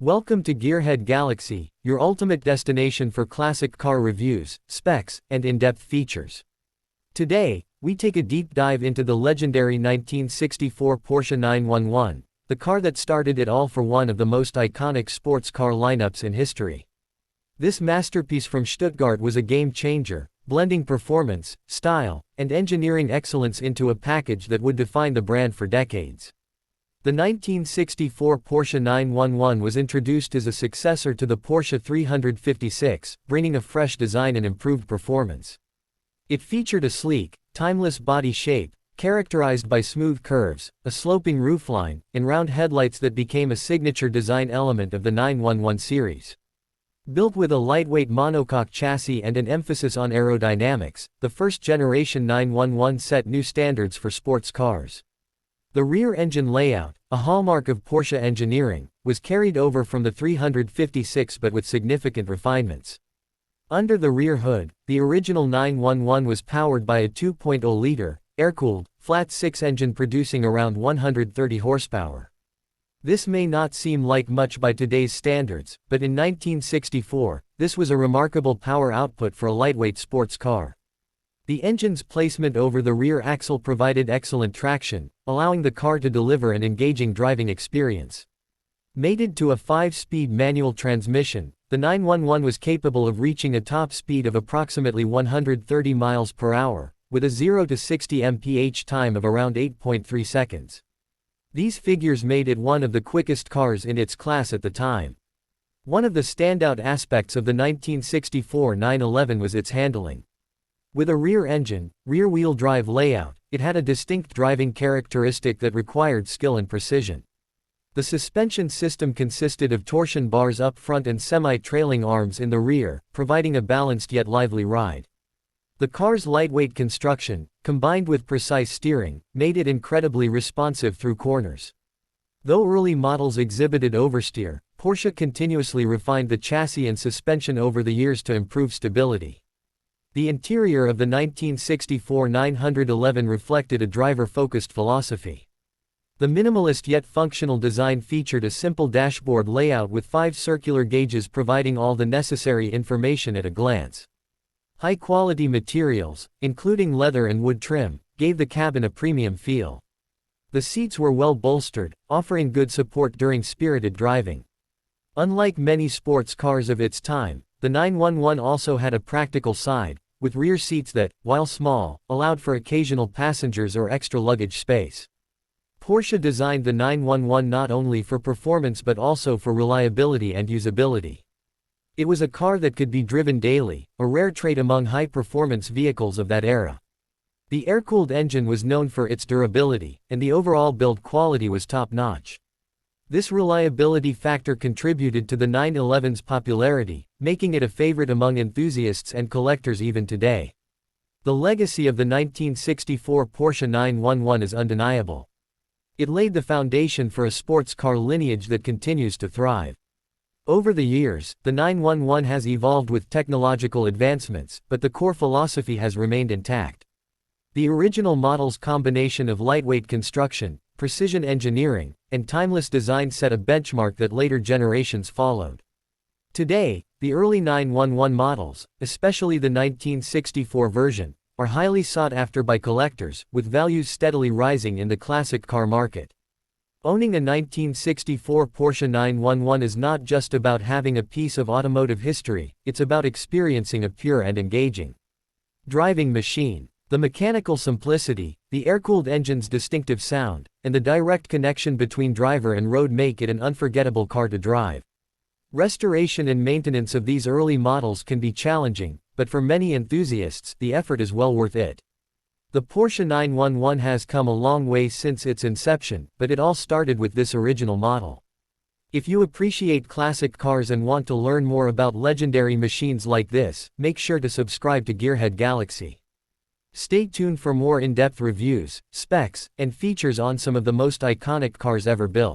Welcome to Gearhead Galaxy, your ultimate destination for classic car reviews, specs, and in-depth features. Today, we take a deep dive into the legendary 1964 Porsche 911, the car that started it all for one of the most iconic sports car lineups in history. This masterpiece from Stuttgart was a game changer, blending performance, style, and engineering excellence into a package that would define the brand for decades. The 1964 Porsche 911 was introduced as a successor to the Porsche 356, bringing a fresh design and improved performance. It featured a sleek, timeless body shape, characterized by smooth curves, a sloping roofline, and round headlights that became a signature design element of the 911 series. Built with a lightweight monocoque chassis and an emphasis on aerodynamics, the first-generation 911 set new standards for sports cars. The rear engine layout, a hallmark of Porsche engineering, was carried over from the 356 but with significant refinements. Under the rear hood, the original 911 was powered by a 2.0-liter, air-cooled, flat-six engine producing around 130 horsepower. This may not seem like much by today's standards, but in 1964, this was a remarkable power output for a lightweight sports car. The engine's placement over the rear axle provided excellent traction, allowing the car to deliver an engaging driving experience. Mated to a 5-speed manual transmission, the 911 was capable of reaching a top speed of approximately 130 miles per hour, with a 0 to 60 mph time of around 8.3 seconds. These figures made it one of the quickest cars in its class at the time. One of the standout aspects of the 1964 911 was its handling. With a rear engine, rear-wheel drive layout, it had a distinct driving characteristic that required skill and precision. The suspension system consisted of torsion bars up front and semi-trailing arms in the rear, providing a balanced yet lively ride. The car's lightweight construction, combined with precise steering, made it incredibly responsive through corners. Though early models exhibited oversteer, Porsche continuously refined the chassis and suspension over the years to improve stability. The interior of the 1964 911 reflected a driver-focused philosophy. The minimalist yet functional design featured a simple dashboard layout with 5 circular gauges providing all the necessary information at a glance. High-quality materials, including leather and wood trim, gave the cabin a premium feel. The seats were well bolstered, offering good support during spirited driving. Unlike many sports cars of its time, the 911 also had a practical side, with rear seats that, while small, allowed for occasional passengers or extra luggage space. Porsche designed the 911 not only for performance but also for reliability and usability. It was a car that could be driven daily, a rare trait among high-performance vehicles of that era. The air-cooled engine was known for its durability, and the overall build quality was top-notch. This reliability factor contributed to the 911's popularity, making it a favorite among enthusiasts and collectors even today. The legacy of the 1964 Porsche 911 is undeniable. It laid the foundation for a sports car lineage that continues to thrive. Over the years, the 911 has evolved with technological advancements, but the core philosophy has remained intact. The original model's combination of lightweight construction, precision engineering, and timeless design set a benchmark that later generations followed. Today, the early 911 models, especially the 1964 version, are highly sought after by collectors, with values steadily rising in the classic car market. Owning a 1964 Porsche 911 is not just about having a piece of automotive history, it's about experiencing a pure and engaging driving machine. The mechanical simplicity, the air-cooled engine's distinctive sound, and the direct connection between driver and road make it an unforgettable car to drive. Restoration and maintenance of these early models can be challenging, but for many enthusiasts, the effort is well worth it. The Porsche 911 has come a long way since its inception, but it all started with this original model. If you appreciate classic cars and want to learn more about legendary machines like this, make sure to subscribe to Gearhead Galaxy. Stay tuned for more in-depth reviews, specs, and features on some of the most iconic cars ever built.